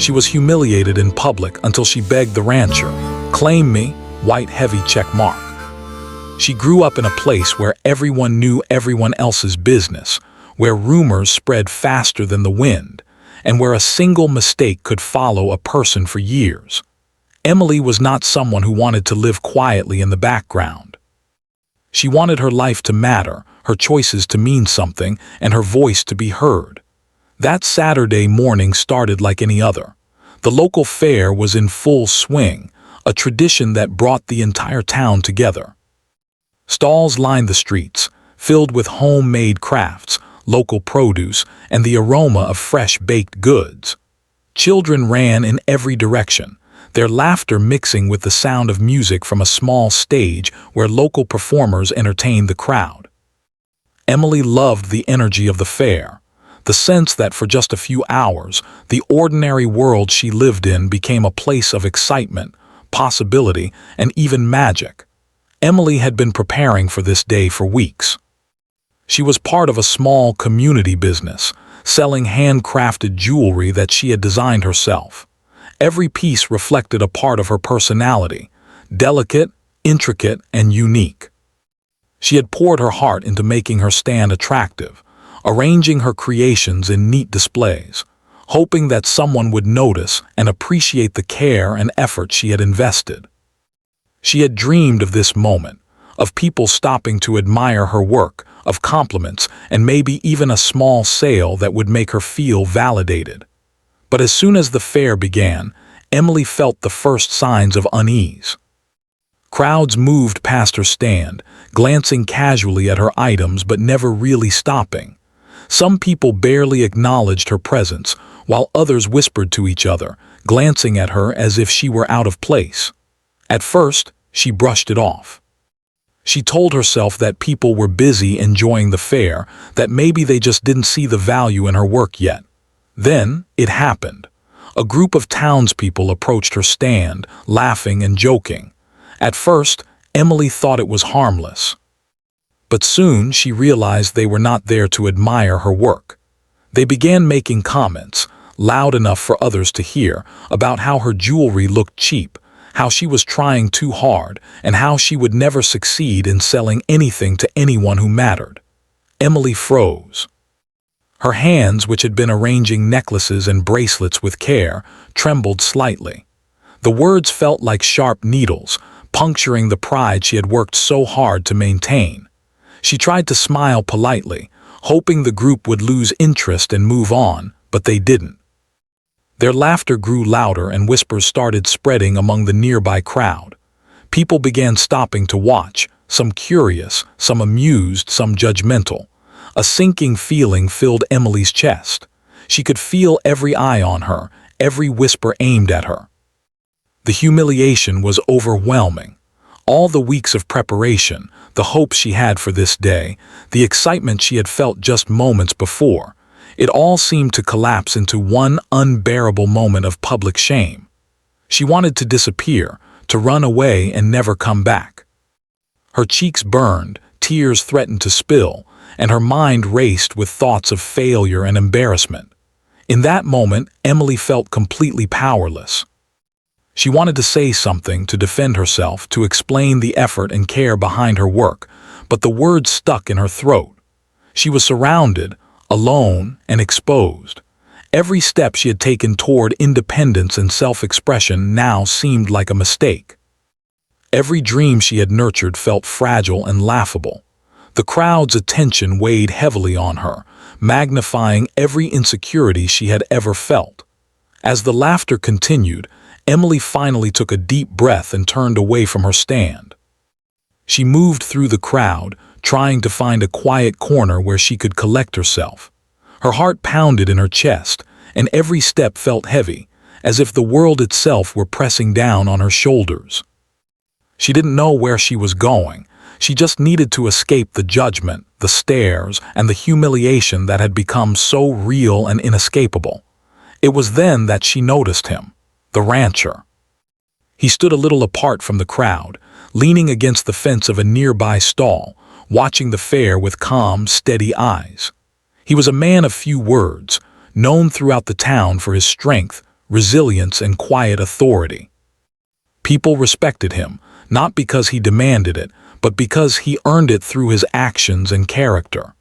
She was humiliated in public until she begged the rancher, "Claim me," white heavy check mark. She grew up in a place where everyone knew everyone else's business, where rumors spread faster than the wind, and where a single mistake could follow a person for years. Emily was not someone who wanted to live quietly in the background. She wanted her life to matter, her choices to mean something, and her voice to be heard. That Saturday morning started like any other. The local fair was in full swing, a tradition that brought the entire town together. Stalls lined the streets, filled with homemade crafts, local produce, and the aroma of fresh baked goods. Children ran in every direction, their laughter mixing with the sound of music from a small stage where local performers entertained the crowd. Emily loved the energy of the fair, the sense that for just a few hours, the ordinary world she lived in became a place of excitement, possibility, and even magic. Emily had been preparing for this day for weeks. She was part of a small community business, selling handcrafted jewelry that she had designed herself. Every piece reflected a part of her personality, delicate, intricate, and unique. She had poured her heart into making her stand attractive, arranging her creations in neat displays, hoping that someone would notice and appreciate the care and effort she had invested. She had dreamed of this moment, of people stopping to admire her work, of compliments, and maybe even a small sale that would make her feel validated. But as soon as the fair began, Emily felt the first signs of unease. Crowds moved past her stand, glancing casually at her items but never really stopping. Some people barely acknowledged her presence, while others whispered to each other, glancing at her as if she were out of place. At first, she brushed it off. She told herself that people were busy enjoying the fair, that maybe they just didn't see the value in her work yet. Then, it happened. A group of townspeople approached her stand, laughing and joking. At first, Emily thought it was harmless. But soon she realized they were not there to admire her work. They began making comments, loud enough for others to hear, about how her jewelry looked cheap, how she was trying too hard, and how she would never succeed in selling anything to anyone who mattered. Emily froze. Her hands, which had been arranging necklaces and bracelets with care, trembled slightly. The words felt like sharp needles, puncturing the pride she had worked so hard to maintain. She tried to smile politely, hoping the group would lose interest and move on, but they didn't. Their laughter grew louder and whispers started spreading among the nearby crowd. People began stopping to watch, some curious, some amused, some judgmental. A sinking feeling filled Emily's chest. She could feel every eye on her, every whisper aimed at her. The humiliation was overwhelming. All the weeks of preparation, the hopes she had for this day, the excitement she had felt just moments before, it all seemed to collapse into one unbearable moment of public shame. She wanted to disappear, to run away and never come back. Her cheeks burned, tears threatened to spill, and her mind raced with thoughts of failure and embarrassment. In that moment, Emily felt completely powerless. She wanted to say something, to defend herself, to explain the effort and care behind her work, but the words stuck in her throat. She was surrounded, alone, and exposed. Every step she had taken toward independence and self-expression now seemed like a mistake. Every dream she had nurtured felt fragile and laughable. The crowd's attention weighed heavily on her, magnifying every insecurity she had ever felt. As the laughter continued, Emily finally took a deep breath and turned away from her stand. She moved through the crowd, trying to find a quiet corner where she could collect herself. Her heart pounded in her chest, and every step felt heavy, as if the world itself were pressing down on her shoulders. She didn't know where she was going. She just needed to escape the judgment, the stares, and the humiliation that had become so real and inescapable. It was then that she noticed him, the rancher. He stood a little apart from the crowd, leaning against the fence of a nearby stall, watching the fair with calm, steady eyes. He was a man of few words, known throughout the town for his strength, resilience, and quiet authority. People respected him, not because he demanded it, but because he earned it through his actions and character.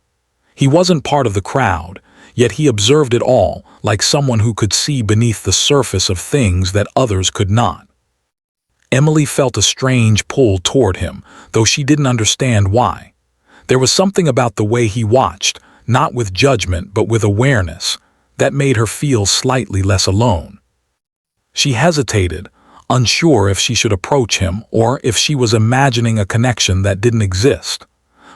He wasn't part of the crowd, yet he observed it all, like someone who could see beneath the surface of things that others could not. Emily felt a strange pull toward him, though she didn't understand why. There was something about the way he watched, not with judgment but with awareness, that made her feel slightly less alone. She hesitated, unsure if she should approach him or if she was imagining a connection that didn't exist.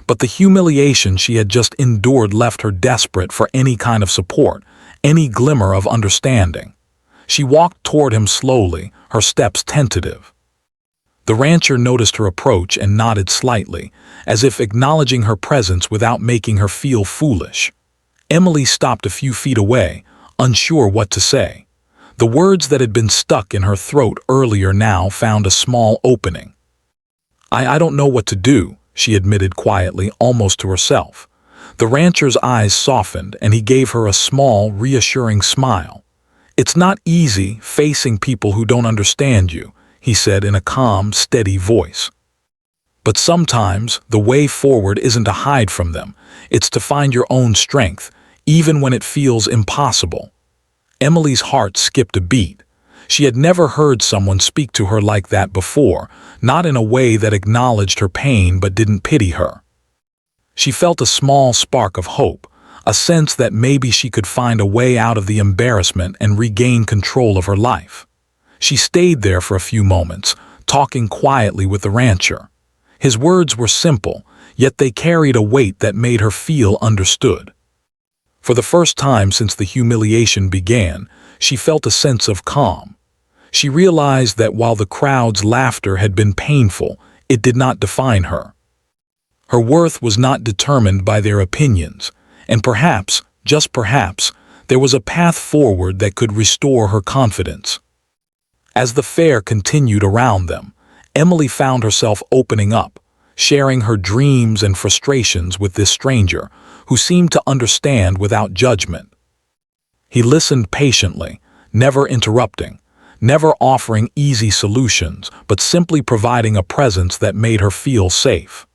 But the humiliation she had just endured left her desperate for any kind of support, any glimmer of understanding. She walked toward him slowly, her steps tentative. The rancher noticed her approach and nodded slightly, as if acknowledging her presence without making her feel foolish. Emily stopped a few feet away, unsure what to say. The words that had been stuck in her throat earlier now found a small opening. I don't know what to do," she admitted quietly, almost to herself. The rancher's eyes softened, and he gave her a small, reassuring smile. "It's not easy facing people who don't understand you," he said in a calm, steady voice. "But sometimes the way forward isn't to hide from them, it's to find your own strength, even when it feels impossible." Emily's heart skipped a beat. She had never heard someone speak to her like that before, not in a way that acknowledged her pain but didn't pity her. She felt a small spark of hope, a sense that maybe she could find a way out of the embarrassment and regain control of her life. She stayed there for a few moments, talking quietly with the rancher. His words were simple, yet they carried a weight that made her feel understood. For the first time since the humiliation began, she felt a sense of calm. She realized that while the crowd's laughter had been painful, it did not define her. Her worth was not determined by their opinions, and perhaps, just perhaps, there was a path forward that could restore her confidence. As the fair continued around them, Emily found herself opening up, sharing her dreams and frustrations with this stranger, who seemed to understand without judgment. He listened patiently, never interrupting, never offering easy solutions, but simply providing a presence that made her feel safe.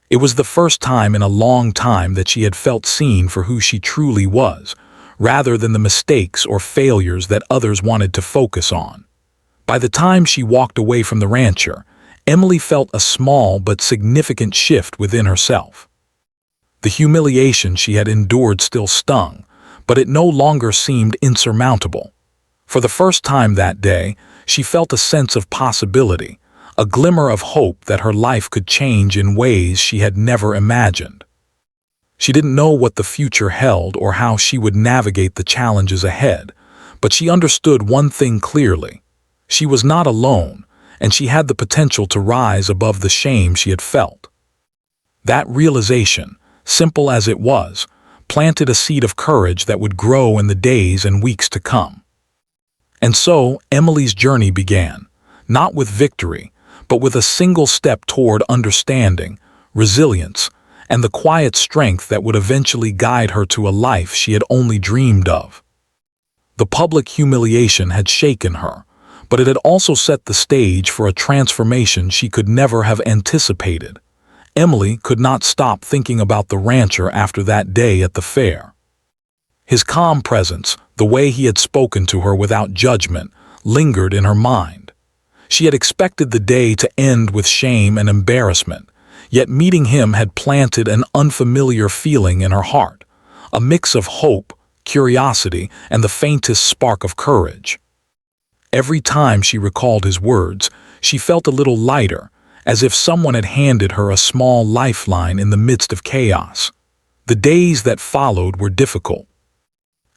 It was the first time in a long time that she had felt seen for who she truly was, rather than the mistakes or failures that others wanted to focus on. By the time she walked away from the rancher, Emily felt a small but significant shift within herself. The humiliation she had endured still stung, but it no longer seemed insurmountable. For the first time that day, she felt a sense of possibility, a glimmer of hope that her life could change in ways she had never imagined. She didn't know what the future held or how she would navigate the challenges ahead, but she understood one thing clearly. She was not alone, and she had the potential to rise above the shame she had felt. That realization, simple as it was, planted a seed of courage that would grow in the days and weeks to come. And so, Emily's journey began, not with victory, but with a single step toward understanding, resilience, and the quiet strength that would eventually guide her to a life she had only dreamed of. The public humiliation had shaken her, but it had also set the stage for a transformation she could never have anticipated. Emily could not stop thinking about the rancher after that day at the fair. His calm presence, the way he had spoken to her without judgment, lingered in her mind. She had expected the day to end with shame and embarrassment, yet meeting him had planted an unfamiliar feeling in her heart, a mix of hope, curiosity, and the faintest spark of courage. Every time she recalled his words, she felt a little lighter, as if someone had handed her a small lifeline in the midst of chaos. The days that followed were difficult.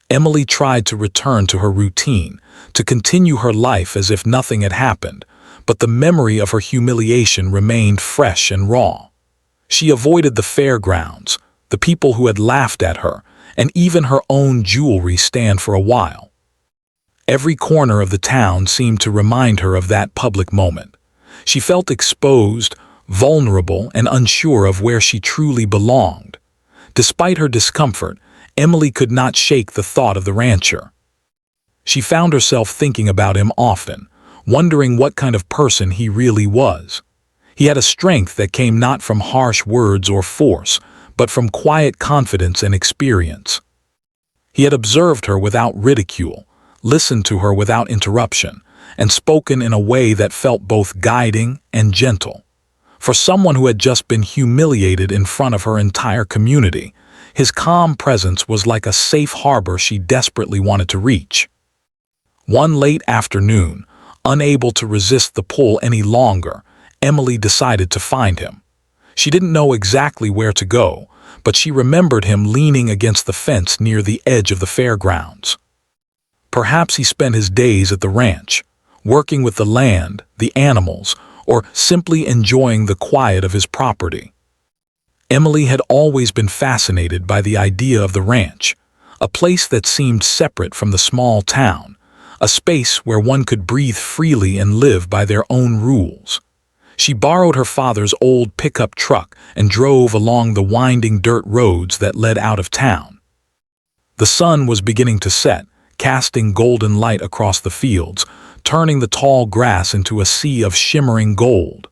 Emily tried to return to her routine, to continue her life as if nothing had happened, but the memory of her humiliation remained fresh and raw. She avoided the fairgrounds, the people who had laughed at her, and even her own jewelry stand for a while. Every corner of the town seemed to remind her of that public moment. She felt exposed, vulnerable, and unsure of where she truly belonged. Despite her discomfort, Emily could not shake the thought of the rancher. She found herself thinking about him often, wondering what kind of person he really was. He had a strength that came not from harsh words or force, but from quiet confidence and experience. He had observed her without ridicule, listened to her without interruption, and spoken in a way that felt both guiding and gentle. For someone who had just been humiliated in front of her entire community, his calm presence was like a safe harbor she desperately wanted to reach. One late afternoon, unable to resist the pull any longer, Emily decided to find him. She didn't know exactly where to go, but she remembered him leaning against the fence near the edge of the fairgrounds. Perhaps he spent his days at the ranch, working with the land, the animals, or simply enjoying the quiet of his property. Emily had always been fascinated by the idea of the ranch, a place that seemed separate from the small town, a space where one could breathe freely and live by their own rules. She borrowed her father's old pickup truck and drove along the winding dirt roads that led out of town. The sun was beginning to set, casting golden light across the fields, turning the tall grass into a sea of shimmering gold.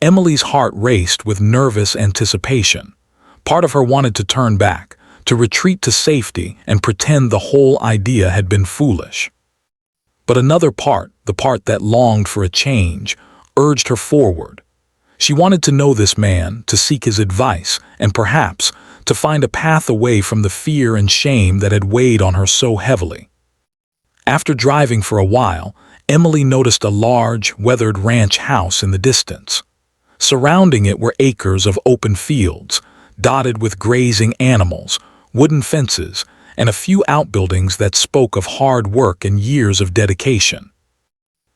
Emily's heart raced with nervous anticipation. Part of her wanted to turn back, to retreat to safety and pretend the whole idea had been foolish. But another part, the part that longed for a change, urged her forward. She wanted to know this man, to seek his advice, and perhaps to find a path away from the fear and shame that had weighed on her so heavily. After driving for a while, Emily noticed a large, weathered ranch house in the distance. Surrounding it were acres of open fields, dotted with grazing animals, wooden fences, and a few outbuildings that spoke of hard work and years of dedication.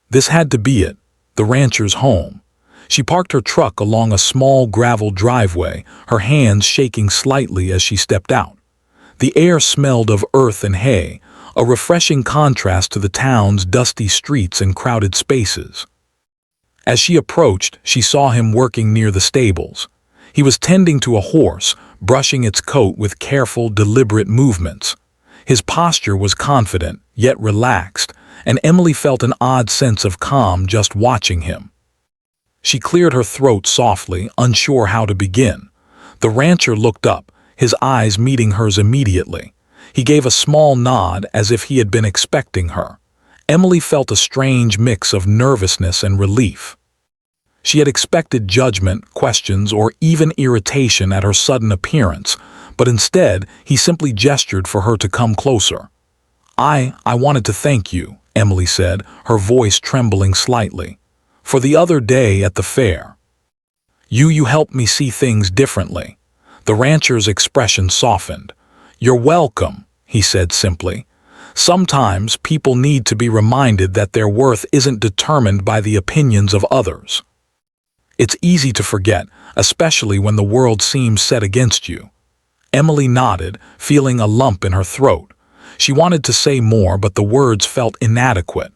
This had to be it, the rancher's home. She parked her truck along a small gravel driveway, her hands shaking slightly as she stepped out. The air smelled of earth and hay, a refreshing contrast to the town's dusty streets and crowded spaces. As she approached, she saw him working near the stables. He was tending to a horse, brushing its coat with careful, deliberate movements. His posture was confident, yet relaxed, and Emily felt an odd sense of calm just watching him. She cleared her throat softly, unsure how to begin. The rancher looked up, his eyes meeting hers immediately. He gave a small nod as if he had been expecting her. Emily felt a strange mix of nervousness and relief. She had expected judgment, questions, or even irritation at her sudden appearance, but instead he simply gestured for her to come closer. I wanted to thank you," Emily said, her voice trembling slightly, "for the other day at the fair. You helped me see things differently." The rancher's expression softened. "You're welcome," he said simply. "Sometimes people need to be reminded that their worth isn't determined by the opinions of others. It's easy to forget, especially when the world seems set against you." Emily nodded, feeling a lump in her throat. She wanted to say more, but the words felt inadequate.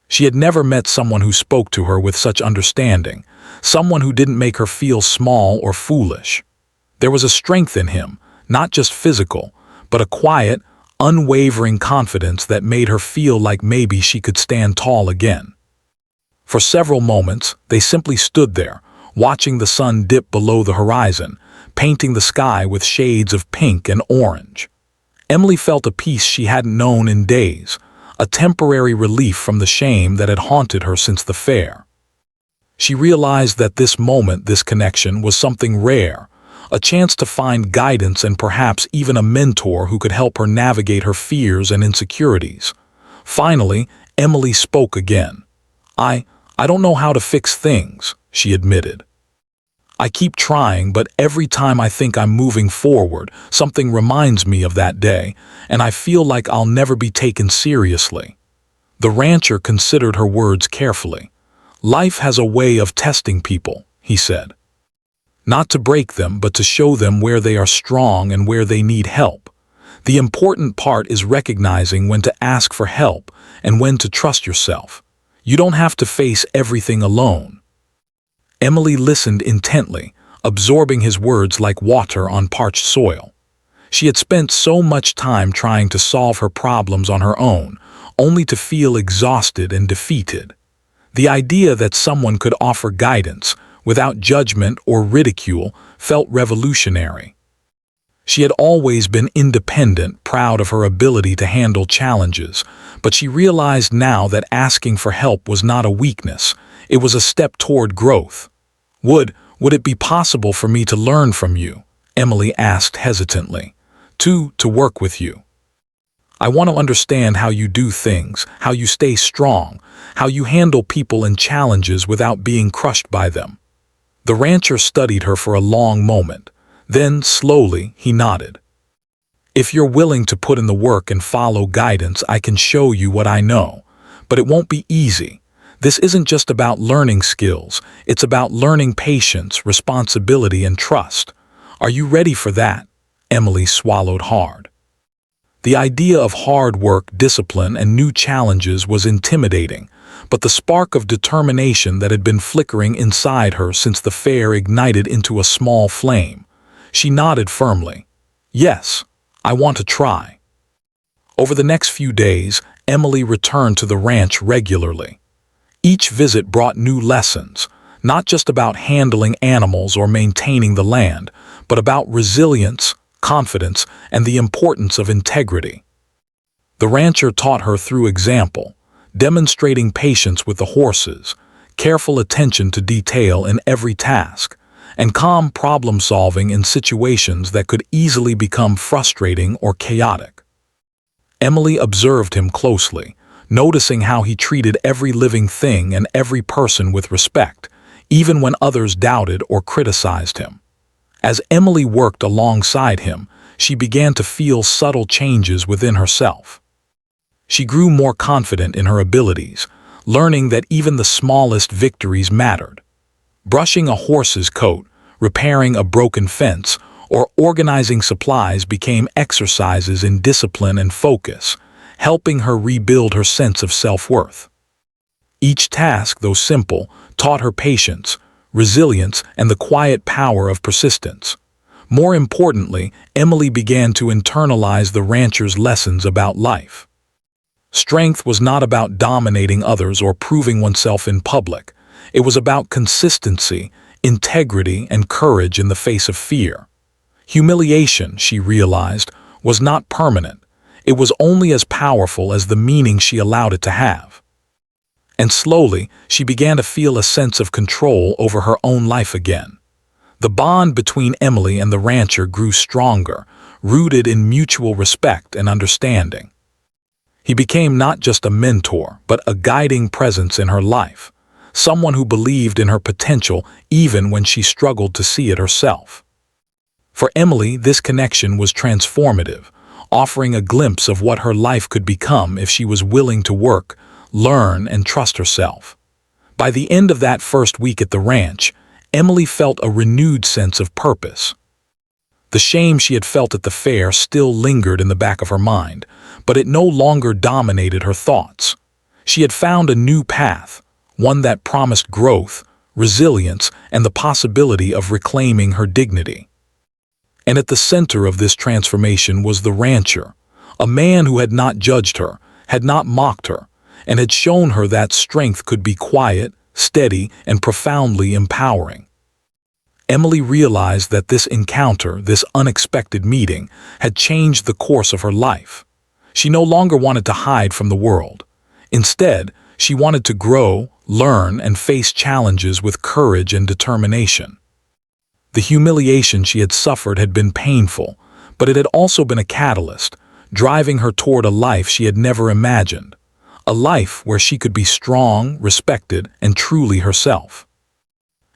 She had never met someone who spoke to her with such understanding, someone who didn't make her feel small or foolish. There was a strength in him, not just physical, but a quiet, unwavering confidence that made her feel like maybe she could stand tall again. For several moments, they simply stood there, watching the sun dip below the horizon, painting the sky with shades of pink and orange. Emily felt a peace she hadn't known in days, a temporary relief from the shame that had haunted her since the fair. She realized that this moment, this connection, was something rare, a chance to find guidance and perhaps even a mentor who could help her navigate her fears and insecurities. Finally, Emily spoke again. I don't know how to fix things," she admitted. "I keep trying, but every time I think I'm moving forward, something reminds me of that day, and I feel like I'll never be taken seriously." The rancher considered her words carefully. "Life has a way of testing people," he said. "Not to break them, but to show them where they are strong and where they need help. The important part is recognizing when to ask for help and when to trust yourself. You don't have to face everything alone." Emily listened intently, absorbing his words like water on parched soil. She had spent so much time trying to solve her problems on her own, only to feel exhausted and defeated. The idea that someone could offer guidance, without judgment or ridicule, felt revolutionary. She had always been independent, proud of her ability to handle challenges, but she realized now that asking for help was not a weakness, it was a step toward growth. Would it be possible for me to learn from you? Emily asked hesitantly. To work with you. I want to understand how you do things, how you stay strong, how you handle people and challenges without being crushed by them. The rancher studied her for a long moment. Then, slowly, he nodded. If you're willing to put in the work and follow guidance, I can show you what I know. But it won't be easy. This isn't just about learning skills. It's about learning patience, responsibility, and trust. Are you ready for that? Emily swallowed hard. The idea of hard work, discipline, and new challenges was intimidating, but the spark of determination that had been flickering inside her since the fair ignited into a small flame. She nodded firmly. Yes, I want to try. Over the next few days, Emily returned to the ranch regularly. Each visit brought new lessons, not just about handling animals or maintaining the land, but about resilience, confidence, and the importance of integrity. The rancher taught her through example, demonstrating patience with the horses, careful attention to detail in every task, and calm problem-solving in situations that could easily become frustrating or chaotic. Emily observed him closely, noticing how he treated every living thing and every person with respect, even when others doubted or criticized him. As Emily worked alongside him, she began to feel subtle changes within herself. She grew more confident in her abilities, learning that even the smallest victories mattered. Brushing a horse's coat, repairing a broken fence, or organizing supplies became exercises in discipline and focus, helping her rebuild her sense of self-worth. Each task, though simple, taught her patience, resilience, and the quiet power of persistence. More importantly, Emily began to internalize the rancher's lessons about life. Strength was not about dominating others or proving oneself in public. It was about consistency, integrity, and courage in the face of fear. Humiliation, she realized, was not permanent. It was only as powerful as the meaning she allowed it to have. And slowly, she began to feel a sense of control over her own life again. The bond between Emily and the rancher grew stronger, rooted in mutual respect and understanding. He became not just a mentor, but a guiding presence in her life, someone who believed in her potential even when she struggled to see it herself. For Emily, this connection was transformative, offering a glimpse of what her life could become if she was willing to work, learn, and trust herself. By the end of that first week at the ranch, Emily felt a renewed sense of purpose. The shame she had felt at the fair still lingered in the back of her mind, but it no longer dominated her thoughts. She had found a new path, one that promised growth, resilience, and the possibility of reclaiming her dignity. And at the center of this transformation was the rancher, a man who had not judged her, had not mocked her, and had shown her that strength could be quiet, steady, and profoundly empowering. Emily realized that this encounter, this unexpected meeting, had changed the course of her life. She no longer wanted to hide from the world. Instead, she wanted to grow, learn, and face challenges with courage and determination. The humiliation she had suffered had been painful, but it had also been a catalyst, driving her toward a life she had never imagined. A life where she could be strong, respected, and truly herself.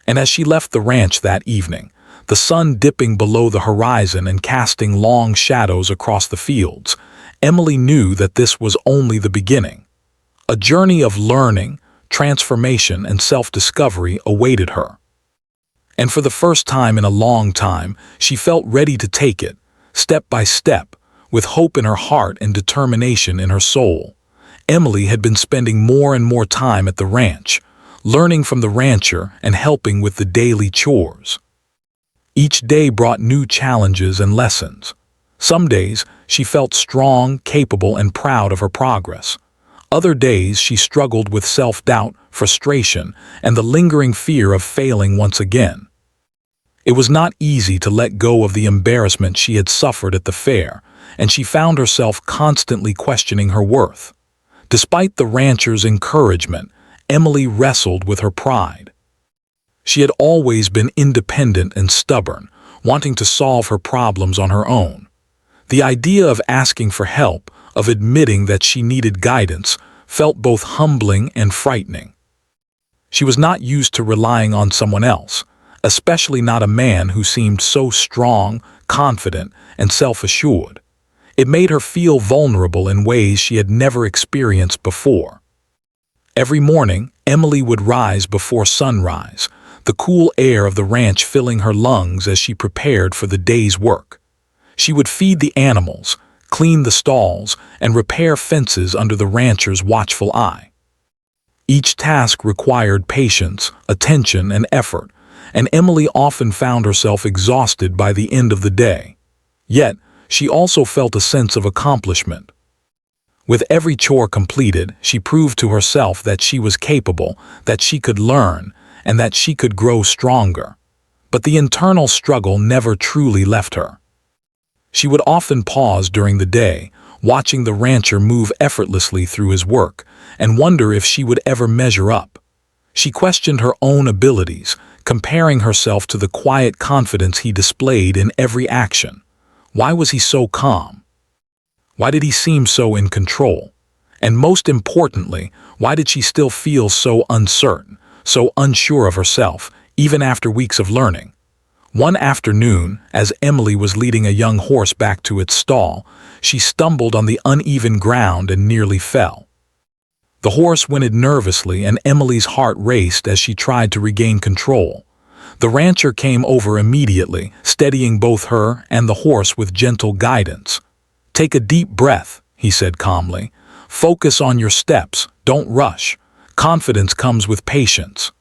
And as she left the ranch that evening, the sun dipping below the horizon and casting long shadows across the fields, Emily knew that this was only the beginning. A journey of learning, transformation, and self-discovery awaited her. And for the first time in a long time, she felt ready to take it, step by step, with hope in her heart and determination in her soul. Emily had been spending more and more time at the ranch, learning from the rancher and helping with the daily chores. Each day brought new challenges and lessons. Some days, she felt strong, capable, and proud of her progress. Other days she struggled with self-doubt, frustration, and the lingering fear of failing once again. It was not easy to let go of the embarrassment she had suffered at the fair, and she found herself constantly questioning her worth. Despite the rancher's encouragement, Emily wrestled with her pride. She had always been independent and stubborn, wanting to solve her problems on her own. The idea of asking for help, of admitting that she needed guidance, felt both humbling and frightening. She was not used to relying on someone else, especially not a man who seemed so strong, confident, and self-assured. It made her feel vulnerable in ways she had never experienced before. Every morning, Emily would rise before sunrise, the cool air of the ranch filling her lungs as she prepared for the day's work. She would feed the animals, clean the stalls, and repair fences under the rancher's watchful eye. Each task required patience, attention, and effort, and Emily often found herself exhausted by the end of the day. Yet, she also felt a sense of accomplishment. With every chore completed, she proved to herself that she was capable, that she could learn, and that she could grow stronger. But the internal struggle never truly left her. She would often pause during the day, watching the rancher move effortlessly through his work, and wonder if she would ever measure up. She questioned her own abilities, comparing herself to the quiet confidence he displayed in every action. Why was he so calm? Why did he seem so in control? And most importantly, why did she still feel so uncertain, so unsure of herself, even after weeks of learning? One afternoon, as Emily was leading a young horse back to its stall, she stumbled on the uneven ground and nearly fell. The horse whinnied nervously, and Emily's heart raced as she tried to regain control. The rancher came over immediately, steadying both her and the horse with gentle guidance. "Take a deep breath," he said calmly. "Focus on your steps, don't rush. Confidence comes with patience."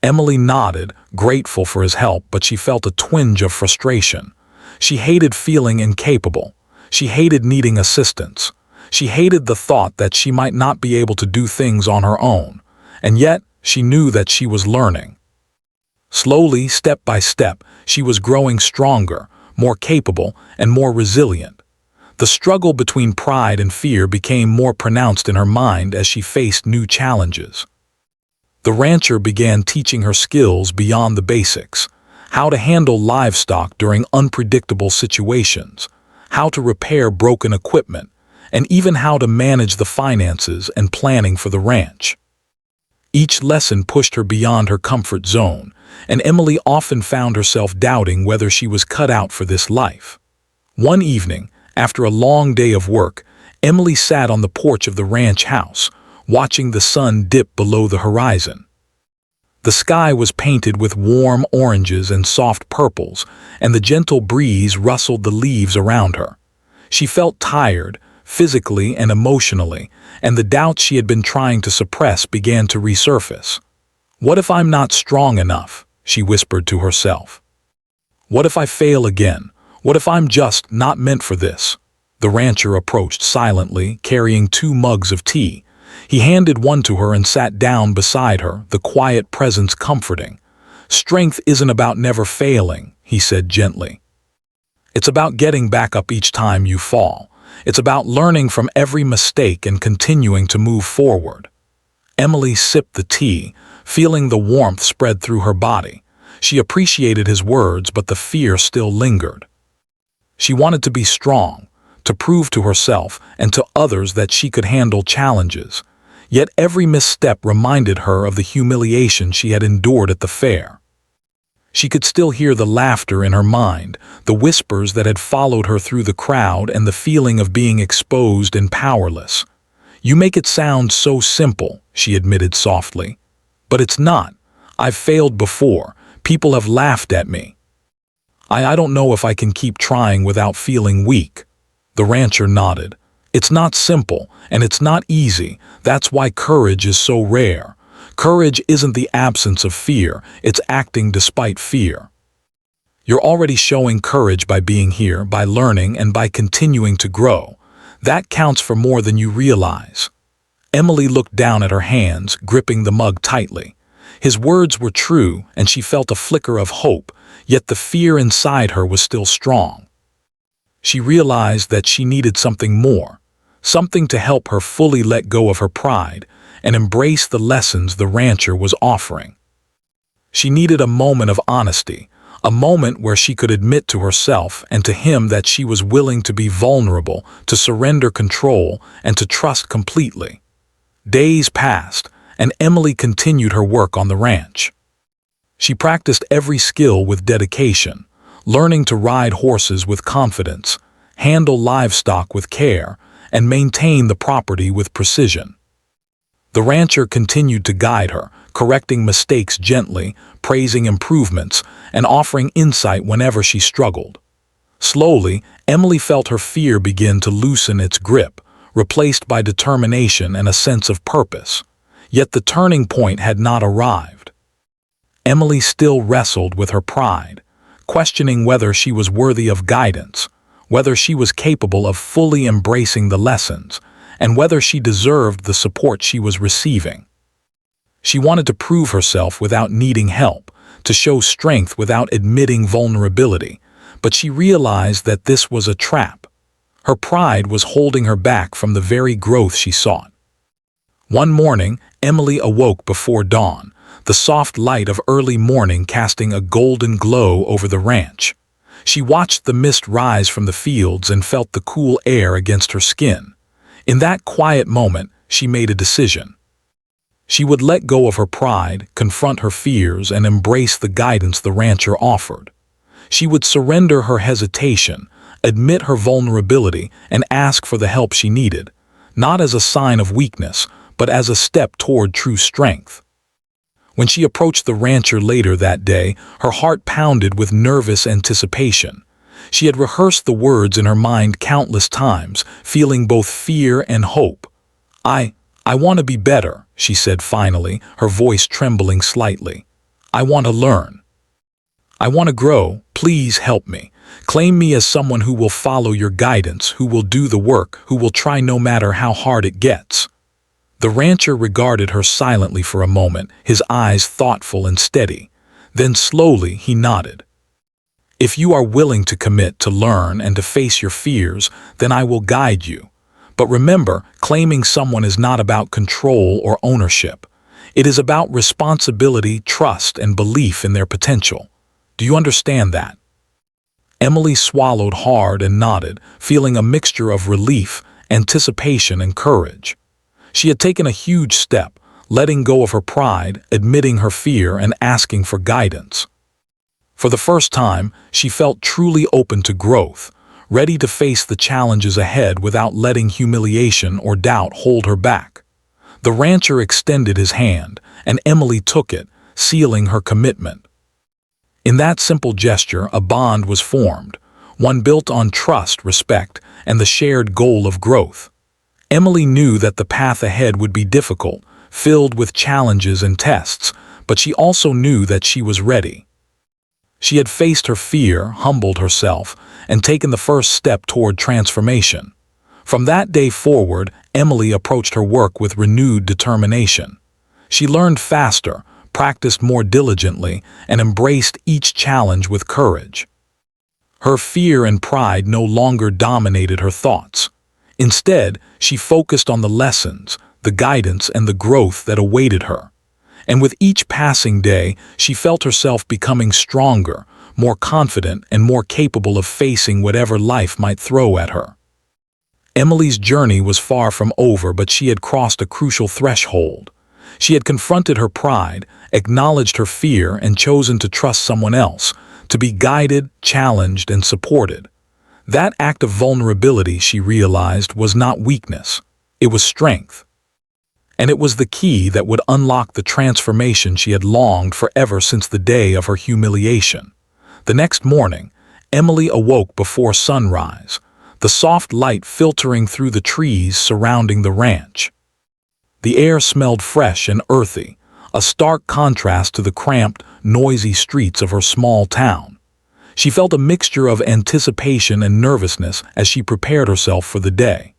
Emily nodded, grateful for his help, but she felt a twinge of frustration. She hated feeling incapable. She hated needing assistance. She hated the thought that she might not be able to do things on her own, and yet she knew that she was learning. Slowly, step by step, she was growing stronger, more capable, and more resilient. The struggle between pride and fear became more pronounced in her mind as she faced new challenges. The rancher began teaching her skills beyond the basics: how to handle livestock during unpredictable situations, how to repair broken equipment, and even how to manage the finances and planning for the ranch. Each lesson pushed her beyond her comfort zone, and Emily often found herself doubting whether she was cut out for this life. One evening, after a long day of work, Emily sat on the porch of the ranch house, watching the sun dip below the horizon. The sky was painted with warm oranges and soft purples, and the gentle breeze rustled the leaves around her. She felt tired, physically and emotionally, and the doubts she had been trying to suppress began to resurface. "What if I'm not strong enough?" she whispered to herself. "What if I fail again? What if I'm just not meant for this?" The rancher approached silently, carrying 2 mugs of tea. He handed one to her and sat down beside her, the quiet presence comforting. "Strength isn't about never failing," he said gently. "It's about getting back up each time you fall. It's about learning from every mistake and continuing to move forward." Emily sipped the tea, feeling the warmth spread through her body. She appreciated his words, but the fear still lingered. She wanted to be strong, to prove to herself and to others that she could handle challenges. Yet every misstep reminded her of the humiliation she had endured at the fair. She could still hear the laughter in her mind, the whispers that had followed her through the crowd, and the feeling of being exposed and powerless. "You make it sound so simple," she admitted softly. "But it's not. I've failed before. People have laughed at me. I don't know if I can keep trying without feeling weak." The rancher nodded. "It's not simple, and it's not easy. That's why courage is so rare. Courage isn't the absence of fear, it's acting despite fear. You're already showing courage by being here, by learning, and by continuing to grow. That counts for more than you realize." Emily looked down at her hands, gripping the mug tightly. His words were true, and she felt a flicker of hope, yet the fear inside her was still strong. She realized that she needed something more, something to help her fully let go of her pride and embrace the lessons the rancher was offering. She needed a moment of honesty, a moment where she could admit to herself and to him that she was willing to be vulnerable, to surrender control, and to trust completely. Days passed, and Emily continued her work on the ranch. She practiced every skill with dedication, learning to ride horses with confidence, handle livestock with care, and maintain the property with precision. The rancher continued to guide her, correcting mistakes gently, praising improvements, and offering insight whenever she struggled. Slowly, Emily felt her fear begin to loosen its grip, replaced by determination and a sense of purpose. Yet the turning point had not arrived. Emily still wrestled with her pride, questioning whether she was worthy of guidance, whether she was capable of fully embracing the lessons, and whether she deserved the support she was receiving. She wanted to prove herself without needing help, to show strength without admitting vulnerability, but she realized that this was a trap. Her pride was holding her back from the very growth she sought. One morning, Emily awoke before dawn, the soft light of early morning casting a golden glow over the ranch. She watched the mist rise from the fields and felt the cool air against her skin. In that quiet moment, she made a decision. She would let go of her pride, confront her fears, and embrace the guidance the rancher offered. She would surrender her hesitation, admit her vulnerability, and ask for the help she needed, not as a sign of weakness, but as a step toward true strength. When she approached the rancher later that day, her heart pounded with nervous anticipation. She had rehearsed the words in her mind countless times, feeling both fear and hope. I want to be better," she said finally, her voice trembling slightly. "I want to learn. I want to grow. Please help me. Claim me as someone who will follow your guidance, who will do the work, who will try no matter how hard it gets." The rancher regarded her silently for a moment, his eyes thoughtful and steady. Then slowly he nodded. "If you are willing to commit to learn and to face your fears, then I will guide you. But remember, claiming someone is not about control or ownership. It is about responsibility, trust, and belief in their potential. Do you understand that?" Emily swallowed hard and nodded, feeling a mixture of relief, anticipation, and courage. She had taken a huge step, letting go of her pride, admitting her fear, and asking for guidance. For the first time, she felt truly open to growth, ready to face the challenges ahead without letting humiliation or doubt hold her back. The rancher extended his hand, and Emily took it, sealing her commitment. In that simple gesture, a bond was formed, one built on trust, respect, and the shared goal of growth. Emily knew that the path ahead would be difficult, filled with challenges and tests, but she also knew that she was ready. She had faced her fear, humbled herself, and taken the first step toward transformation. From that day forward, Emily approached her work with renewed determination. She learned faster, practiced more diligently, and embraced each challenge with courage. Her fear and pride no longer dominated her thoughts. Instead, she focused on the lessons, the guidance, and the growth that awaited her. And with each passing day, she felt herself becoming stronger, more confident, and more capable of facing whatever life might throw at her. Emily's journey was far from over, but she had crossed a crucial threshold. She had confronted her pride, acknowledged her fear, and chosen to trust someone else, to be guided, challenged, and supported. That act of vulnerability, she realized, was not weakness. It was strength. And it was the key that would unlock the transformation she had longed for ever since the day of her humiliation. The next morning, Emily awoke before sunrise, the soft light filtering through the trees surrounding the ranch. The air smelled fresh and earthy, a stark contrast to the cramped, noisy streets of her small town. She felt a mixture of anticipation and nervousness as she prepared herself for the day.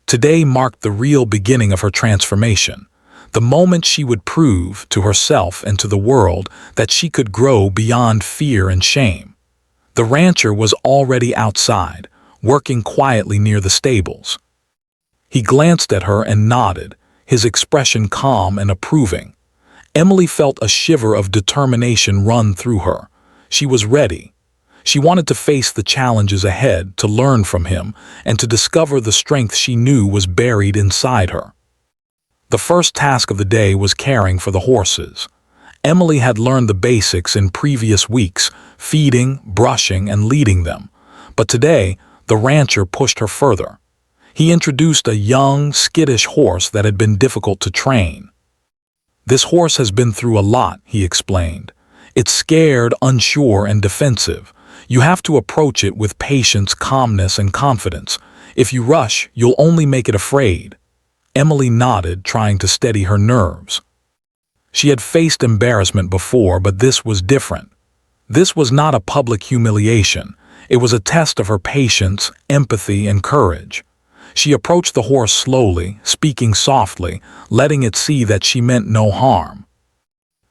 Today marked the real beginning of her transformation, the moment she would prove to herself and to the world that she could grow beyond fear and shame. The rancher was already outside, working quietly near the stables. He glanced at her and nodded, his expression calm and approving. Emily felt a shiver of determination run through her. She was ready. She wanted to face the challenges ahead, to learn from him, and to discover the strength she knew was buried inside her. The first task of the day was caring for the horses. Emily had learned the basics in previous weeks, feeding, brushing, and leading them. But today, the rancher pushed her further. He introduced a young, skittish horse that had been difficult to train. "This horse has been through a lot," he explained. "It's scared, unsure, and defensive. You have to approach it with patience, calmness, and confidence. If you rush, you'll only make it afraid." Emily nodded, trying to steady her nerves. She had faced embarrassment before, but this was different. This was not a public humiliation. It was a test of her patience, empathy, and courage. She approached the horse slowly, speaking softly, letting it see that she meant no harm.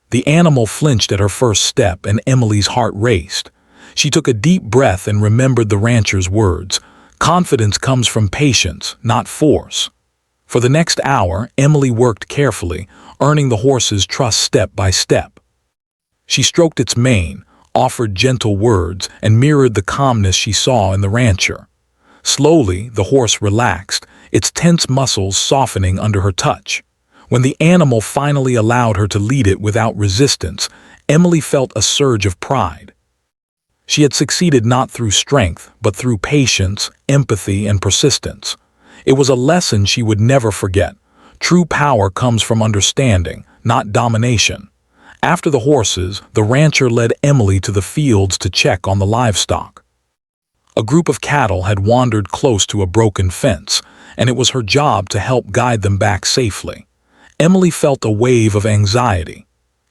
The animal flinched at her first step, and Emily's heart raced. She took a deep breath and remembered the rancher's words. "Confidence comes from patience, not force." For the next hour, Emily worked carefully, earning the horse's trust step by step. She stroked its mane, offered gentle words, and mirrored the calmness she saw in the rancher. Slowly, the horse relaxed, its tense muscles softening under her touch. When the animal finally allowed her to lead it without resistance, Emily felt a surge of pride. She had succeeded not through strength, but through patience, empathy, and persistence. It was a lesson she would never forget. True power comes from understanding, not domination. After the horses, the rancher led Emily to the fields to check on the livestock. A group of cattle had wandered close to a broken fence, and it was her job to help guide them back safely. Emily felt a wave of anxiety.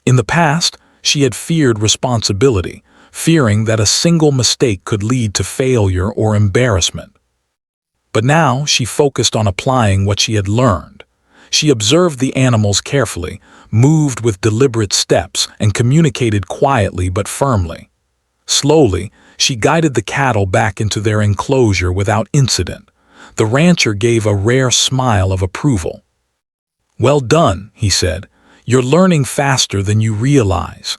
In the past, she had feared responsibility, fearing that a single mistake could lead to failure or embarrassment. But now she focused on applying what she had learned. She observed the animals carefully, moved with deliberate steps, and communicated quietly but firmly. Slowly, she guided the cattle back into their enclosure without incident. The rancher gave a rare smile of approval. "Well done," he said. "You're learning faster than you realize."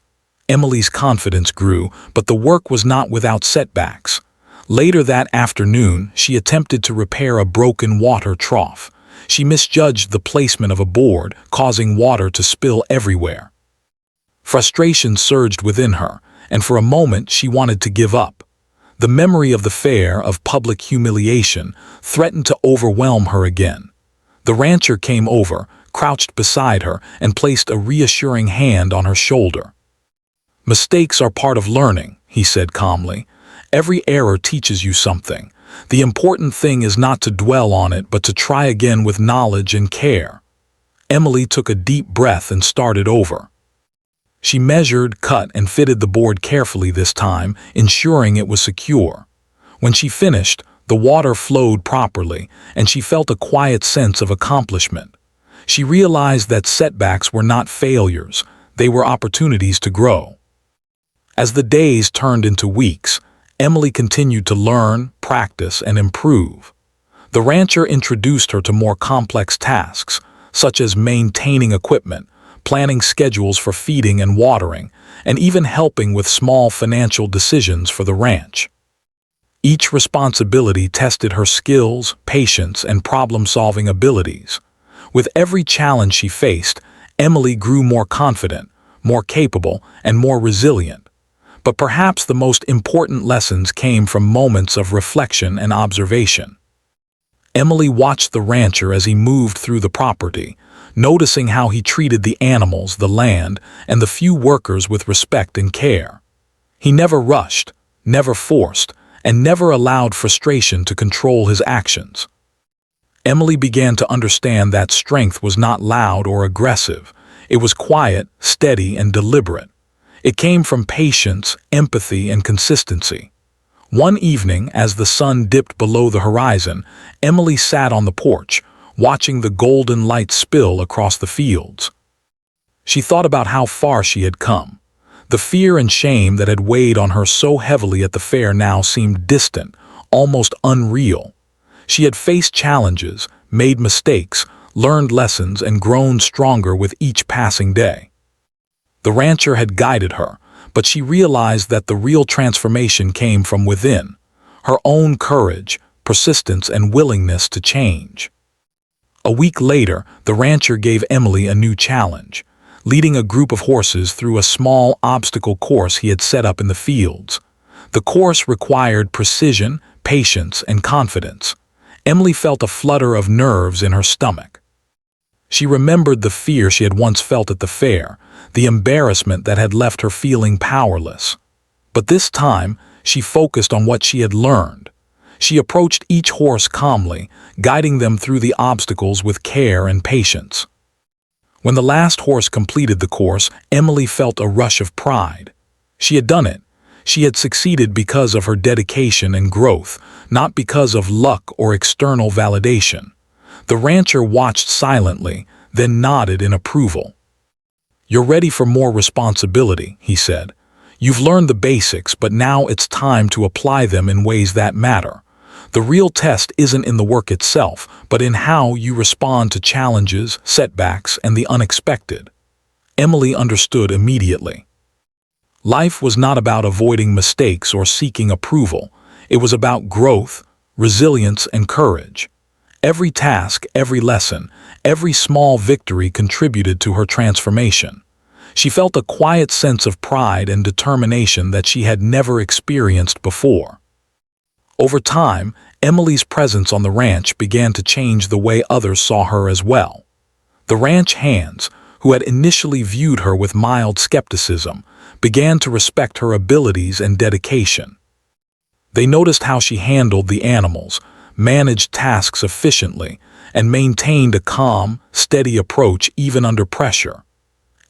Emily's confidence grew, but the work was not without setbacks. Later that afternoon, she attempted to repair a broken water trough. She misjudged the placement of a board, causing water to spill everywhere. Frustration surged within her, and for a moment she wanted to give up. The memory of the fear of public humiliation threatened to overwhelm her again. The rancher came over, crouched beside her, and placed a reassuring hand on her shoulder. "Mistakes are part of learning," he said calmly. "Every error teaches you something. The important thing is not to dwell on it, but to try again with knowledge and care." Emily took a deep breath and started over. She measured, cut, and fitted the board carefully this time, ensuring it was secure. When she finished, the water flowed properly, and she felt a quiet sense of accomplishment. She realized that setbacks were not failures, they were opportunities to grow. As the days turned into weeks, Emily continued to learn, practice, and improve. The rancher introduced her to more complex tasks, such as maintaining equipment, planning schedules for feeding and watering, and even helping with small financial decisions for the ranch. Each responsibility tested her skills, patience, and problem-solving abilities. With every challenge she faced, Emily grew more confident, more capable, and more resilient. But perhaps the most important lessons came from moments of reflection and observation. Emily watched the rancher as he moved through the property, noticing how he treated the animals, the land, and the few workers with respect and care. He never rushed, never forced, and never allowed frustration to control his actions. Emily began to understand that strength was not loud or aggressive. It was quiet, steady, and deliberate. It came from patience, empathy, and consistency. One evening, as the sun dipped below the horizon, Emily sat on the porch, watching the golden light spill across the fields. She thought about how far she had come. The fear and shame that had weighed on her so heavily at the fair now seemed distant, almost unreal. She had faced challenges, made mistakes, learned lessons, and grown stronger with each passing day. The rancher had guided her, but she realized that the real transformation came from within, her own courage, persistence, and willingness to change. A week later, the rancher gave Emily a new challenge, leading a group of horses through a small obstacle course he had set up in the fields. The course required precision, patience, and confidence. Emily felt a flutter of nerves in her stomach. She remembered the fear she had once felt at the fair, the embarrassment that had left her feeling powerless. But this time, she focused on what she had learned. She approached each horse calmly, guiding them through the obstacles with care and patience. When the last horse completed the course, Emily felt a rush of pride. She had done it. She had succeeded because of her dedication and growth, not because of luck or external validation. The rancher watched silently, then nodded in approval. "You're ready for more responsibility," he said. "You've learned the basics, but now it's time to apply them in ways that matter. The real test isn't in the work itself, but in how you respond to challenges, setbacks, and the unexpected." Emily understood immediately. Life was not about avoiding mistakes or seeking approval. It was about growth, resilience, and courage. Every task, every lesson, every small victory contributed to her transformation. She felt a quiet sense of pride and determination that she had never experienced before. Over time, Emily's presence on the ranch began to change the way others saw her as well. The ranch hands, who had initially viewed her with mild skepticism, began to respect her abilities and dedication. They noticed how she handled the animals, managed tasks efficiently, and maintained a calm, steady approach even under pressure.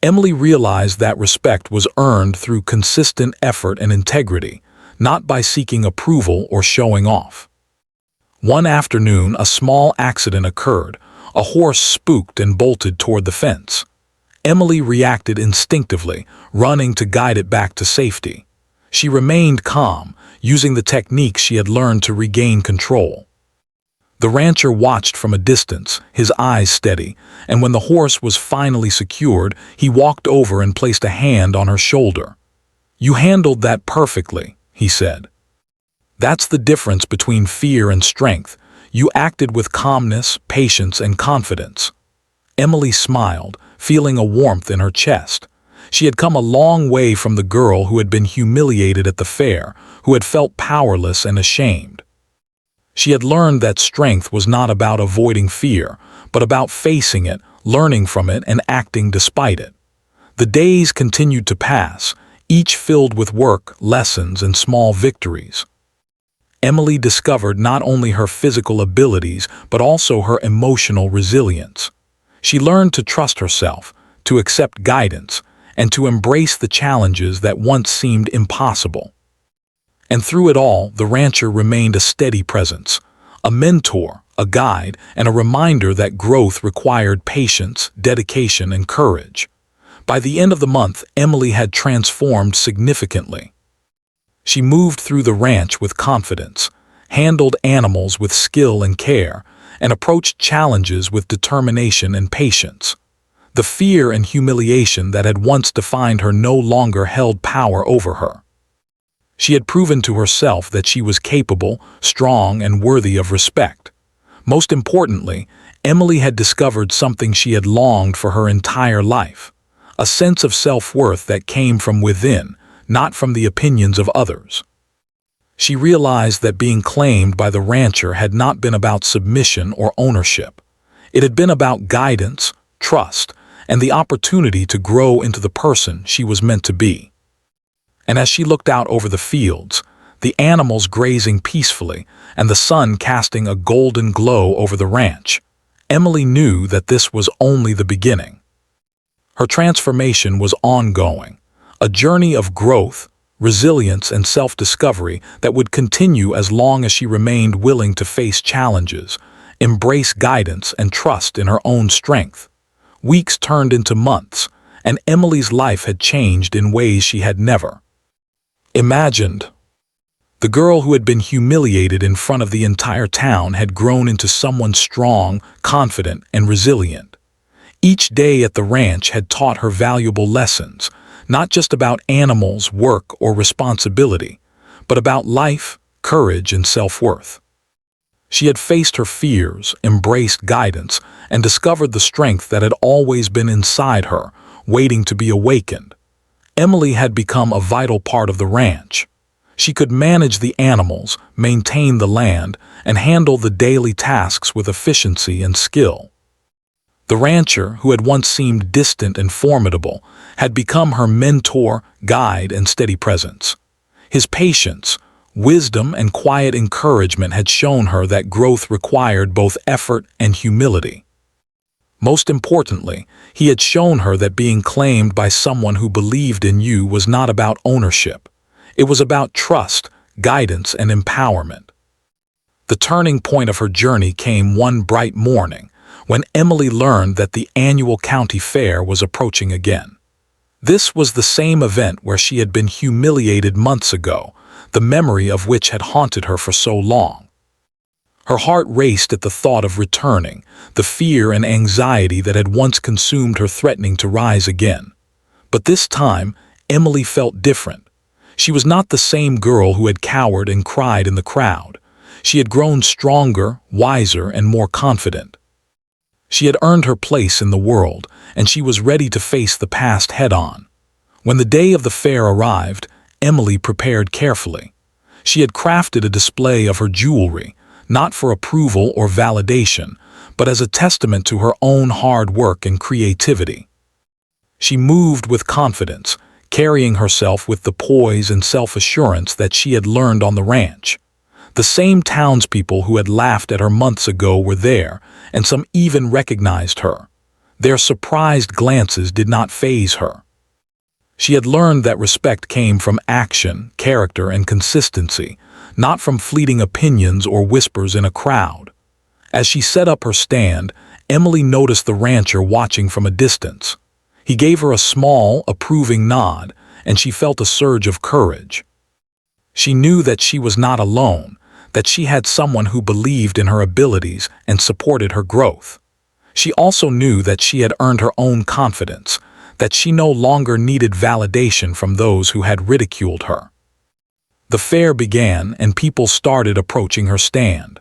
Emily realized that respect was earned through consistent effort and integrity, not by seeking approval or showing off. One afternoon, a small accident occurred. A horse spooked and bolted toward the fence. Emily reacted instinctively, running to guide it back to safety. She remained calm, using the techniques she had learned to regain control. The rancher watched from a distance, his eyes steady, and when the horse was finally secured, he walked over and placed a hand on her shoulder. "You handled that perfectly," he said. "That's the difference between fear and strength. You acted with calmness, patience, and confidence." Emily smiled, feeling a warmth in her chest. She had come a long way from the girl who had been humiliated at the fair, who had felt powerless and ashamed. She had learned that strength was not about avoiding fear, but about facing it, learning from it, and acting despite it. The days continued to pass, each filled with work, lessons, and small victories. Emily discovered not only her physical abilities, but also her emotional resilience. She learned to trust herself, to accept guidance, and to embrace the challenges that once seemed impossible. And through it all, the rancher remained a steady presence, a mentor, a guide, and a reminder that growth required patience, dedication, and courage. By the end of the month, Emily had transformed significantly. She moved through the ranch with confidence, handled animals with skill and care, and approached challenges with determination and patience. The fear and humiliation that had once defined her no longer held power over her. She had proven to herself that she was capable, strong, and worthy of respect. Most importantly, Emily had discovered something she had longed for her entire life, a sense of self-worth that came from within, not from the opinions of others. She realized that being claimed by the rancher had not been about submission or ownership. It had been about guidance, trust, and the opportunity to grow into the person she was meant to be. And as she looked out over the fields, the animals grazing peacefully and the sun casting a golden glow over the ranch, Emily knew that this was only the beginning. Her transformation was ongoing, a journey of growth, resilience, and self-discovery that would continue as long as she remained willing to face challenges, embrace guidance, and trust in her own strength. Weeks turned into months, and Emily's life had changed in ways she had never imagined. The girl who had been humiliated in front of the entire town had grown into someone strong, confident, and resilient. Each day at the ranch had taught her valuable lessons, not just about animals, work, or responsibility, but about life, courage, and self-worth. She had faced her fears, embraced guidance, and discovered the strength that had always been inside her, waiting to be awakened. Emily had become a vital part of the ranch. She could manage the animals, maintain the land, and handle the daily tasks with efficiency and skill. The rancher, who had once seemed distant and formidable, had become her mentor, guide, and steady presence. His patience, wisdom, and quiet encouragement had shown her that growth required both effort and humility. Most importantly, he had shown her that being claimed by someone who believed in you was not about ownership. It was about trust, guidance, and empowerment. The turning point of her journey came one bright morning, when Emily learned that the annual county fair was approaching again. This was the same event where she had been humiliated months ago, the memory of which had haunted her for so long. Her heart raced at the thought of returning, the fear and anxiety that had once consumed her threatening to rise again. But this time, Emily felt different. She was not the same girl who had cowered and cried in the crowd. She had grown stronger, wiser, and more confident. She had earned her place in the world, and she was ready to face the past head-on. When the day of the fair arrived, Emily prepared carefully. She had crafted a display of her jewelry, not for approval or validation, but as a testament to her own hard work and creativity. She moved with confidence, carrying herself with the poise and self-assurance that she had learned on the ranch. The same townspeople who had laughed at her months ago were there, and some even recognized her. Their surprised glances did not faze her. She had learned that respect came from action, character, and consistency, not from fleeting opinions or whispers in a crowd. As she set up her stand, Emily noticed the rancher watching from a distance. He gave her a small, approving nod, and she felt a surge of courage. She knew that she was not alone, that she had someone who believed in her abilities and supported her growth. She also knew that she had earned her own confidence, that she no longer needed validation from those who had ridiculed her. The fair began, and people started approaching her stand.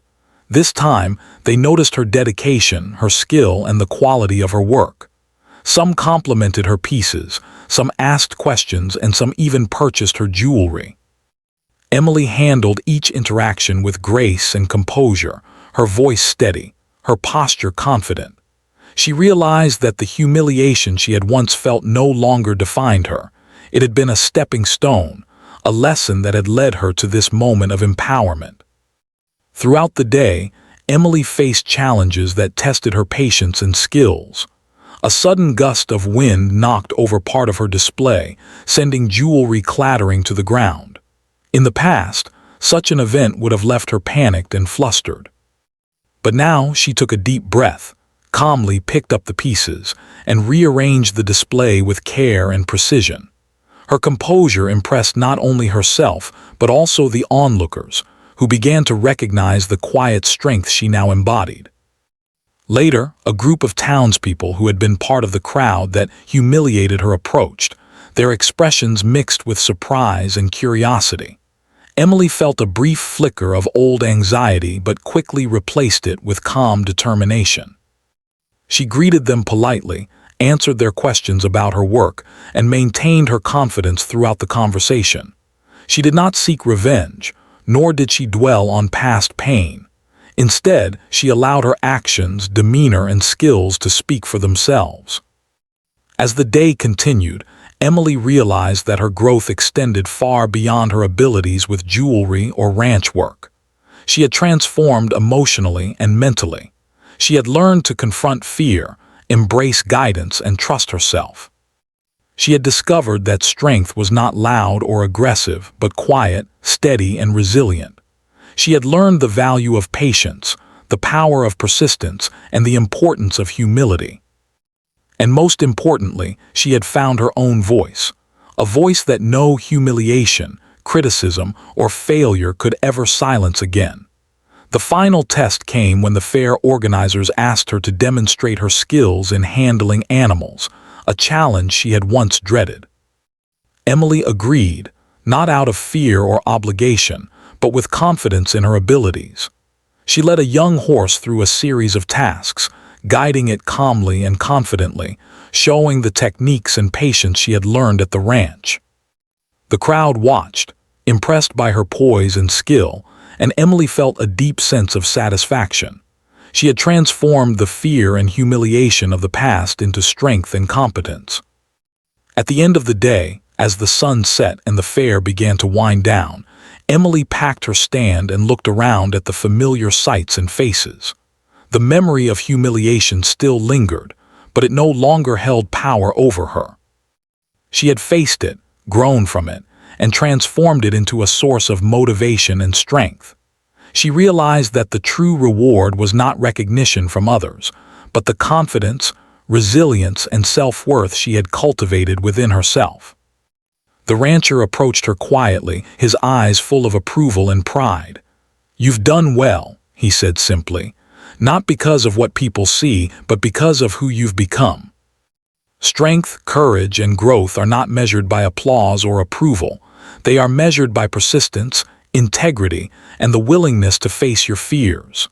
This time, they noticed her dedication, her skill, and the quality of her work. Some complimented her pieces, some asked questions, and some even purchased her jewelry. Emily handled each interaction with grace and composure, her voice steady, her posture confident. She realized that the humiliation she had once felt no longer defined her. It had been a stepping stone, a lesson that had led her to this moment of empowerment. Throughout the day, Emily faced challenges that tested her patience and skills. A sudden gust of wind knocked over part of her display, sending jewelry clattering to the ground. In the past, such an event would have left her panicked and flustered. But now she took a deep breath, calmly picked up the pieces, and rearranged the display with care and precision. Her composure impressed not only herself, but also the onlookers, who began to recognize the quiet strength she now embodied. Later, a group of townspeople who had been part of the crowd that humiliated her approached, their expressions mixed with surprise and curiosity. Emily felt a brief flicker of old anxiety but quickly replaced it with calm determination. She greeted them politely, answered their questions about her work, and maintained her confidence throughout the conversation. She did not seek revenge, nor did she dwell on past pain. Instead, she allowed her actions, demeanor, and skills to speak for themselves. As the day continued, Emily realized that her growth extended far beyond her abilities with jewelry or ranch work. She had transformed emotionally and mentally. She had learned to confront fear, embrace guidance, and trust herself. She had discovered that strength was not loud or aggressive, but quiet, steady, and resilient. She had learned the value of patience, the power of persistence, and the importance of humility. And most importantly, she had found her own voice, a voice that no humiliation, criticism, or failure could ever silence again. The final test came when the fair organizers asked her to demonstrate her skills in handling animals, a challenge she had once dreaded. Emily agreed, not out of fear or obligation, but with confidence in her abilities. She led a young horse through a series of tasks, guiding it calmly and confidently, showing the techniques and patience she had learned at the ranch. The crowd watched, impressed by her poise and skill, and Emily felt a deep sense of satisfaction. She had transformed the fear and humiliation of the past into strength and competence. At the end of the day, as the sun set and the fair began to wind down, Emily packed her stand and looked around at the familiar sights and faces. The memory of humiliation still lingered, but it no longer held power over her. She had faced it, grown from it, and transformed it into a source of motivation and strength. She realized that the true reward was not recognition from others, but the confidence, resilience, and self-worth she had cultivated within herself. The rancher approached her quietly, his eyes full of approval and pride. "You've done well," he said simply, "not because of what people see, but because of who you've become." Strength, courage, and growth are not measured by applause or approval. They are measured by persistence, integrity, and the willingness to face your fears.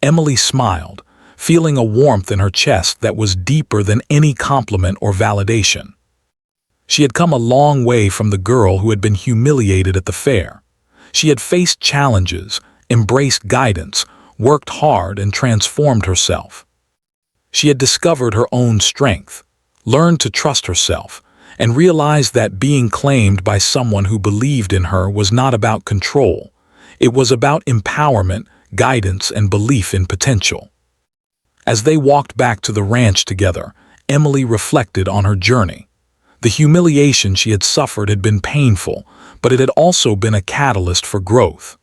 Emily smiled, feeling a warmth in her chest that was deeper than any compliment or validation. She had come a long way from the girl who had been humiliated at the fair. She had faced challenges, embraced guidance, worked hard, and transformed herself. She had discovered her own strength, learned to trust herself, and realized that being claimed by someone who believed in her was not about control. It was about empowerment, guidance, and belief in potential. As they walked back to the ranch together, Emily reflected on her journey. The humiliation she had suffered had been painful, but it had also been a catalyst for growth.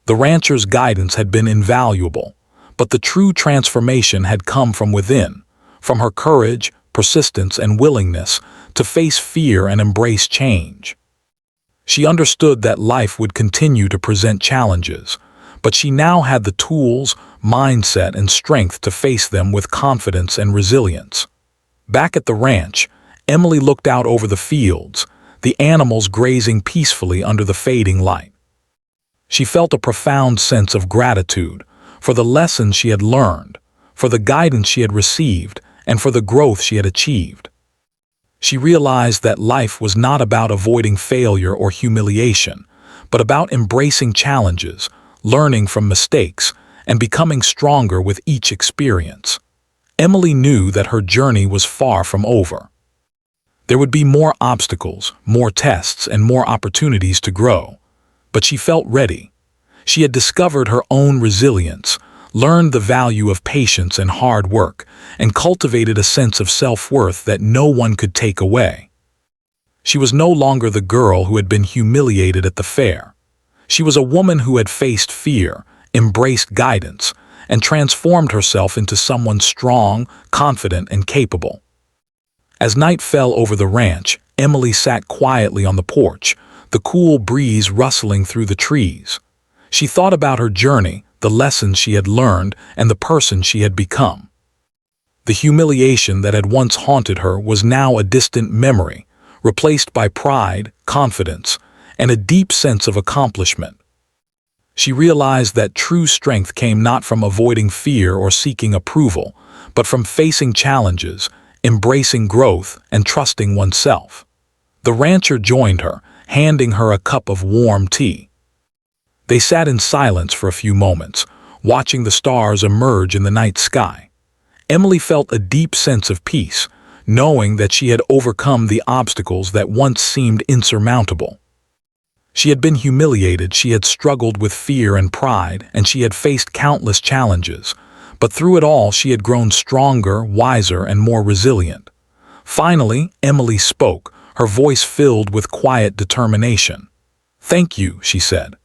The rancher's guidance had been invaluable, but the true transformation had come from within, from her courage, persistence, and willingness to face fear and embrace change. She understood that life would continue to present challenges, but she now had the tools, mindset, and strength to face them with confidence and resilience. Back at the ranch, Emily looked out over the fields, the animals grazing peacefully under the fading light. She felt a profound sense of gratitude for the lessons she had learned, for the guidance she had received, and for the growth she had achieved. She realized that life was not about avoiding failure or humiliation, but about embracing challenges, learning from mistakes, and becoming stronger with each experience. Emily knew that her journey was far from over. There would be more obstacles, more tests, and more opportunities to grow. But she felt ready. She had discovered her own resilience, learned the value of patience and hard work, and cultivated a sense of self-worth that no one could take away. She was no longer the girl who had been humiliated at the fair. She was a woman who had faced fear, embraced guidance, and transformed herself into someone strong, confident, and capable. As night fell over the ranch, Emily sat quietly on the porch, the cool breeze rustling through the trees. She thought about her journey, the lessons she had learned, and the person she had become. The humiliation that had once haunted her was now a distant memory, replaced by pride, confidence, and a deep sense of accomplishment. She realized that true strength came not from avoiding fear or seeking approval, but from facing challenges, embracing growth, and trusting oneself. The rancher joined her, handing her a cup of warm tea. They sat in silence for a few moments, watching the stars emerge in the night sky. Emily felt a deep sense of peace, knowing that she had overcome the obstacles that once seemed insurmountable. She had been humiliated, she had struggled with fear and pride, and she had faced countless challenges. But through it all, she had grown stronger, wiser, and more resilient. Finally, Emily spoke, her voice filled with quiet determination. "Thank you," she said.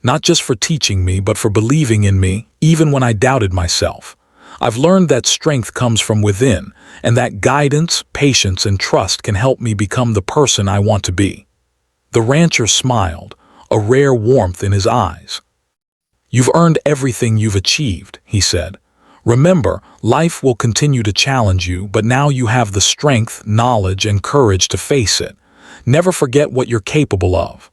"Not just for teaching me, but for believing in me, even when I doubted myself. I've learned that strength comes from within, and that guidance, patience, and trust can help me become the person I want to be." The rancher smiled, a rare warmth in his eyes. "You've earned everything you've achieved," he said. "Remember, life will continue to challenge you, but now you have the strength, knowledge, and courage to face it. Never forget what you're capable of."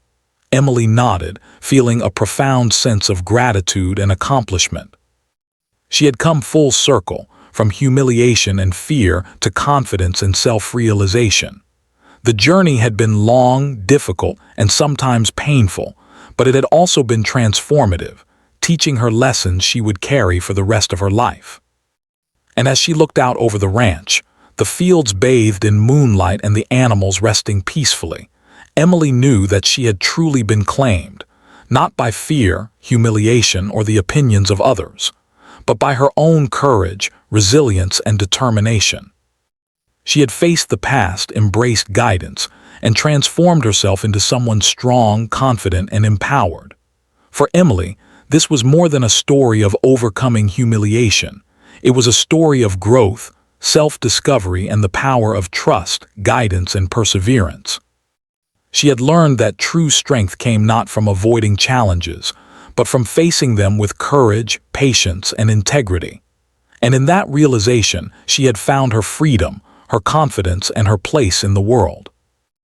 Emily nodded, feeling a profound sense of gratitude and accomplishment. She had come full circle, from humiliation and fear to confidence and self-realization. The journey had been long, difficult, and sometimes painful, but it had also been transformative, teaching her lessons she would carry for the rest of her life. And as she looked out over the ranch, the fields bathed in moonlight and the animals resting peacefully, Emily knew that she had truly been claimed, not by fear, humiliation, or the opinions of others, but by her own courage, resilience, and determination. She had faced the past, embraced guidance, and transformed herself into someone strong, confident, and empowered. For Emily, this was more than a story of overcoming humiliation. It was a story of growth, self-discovery, and the power of trust, guidance, and perseverance. She had learned that true strength came not from avoiding challenges, but from facing them with courage, patience, and integrity. And in that realization, she had found her freedom, her confidence, and her place in the world.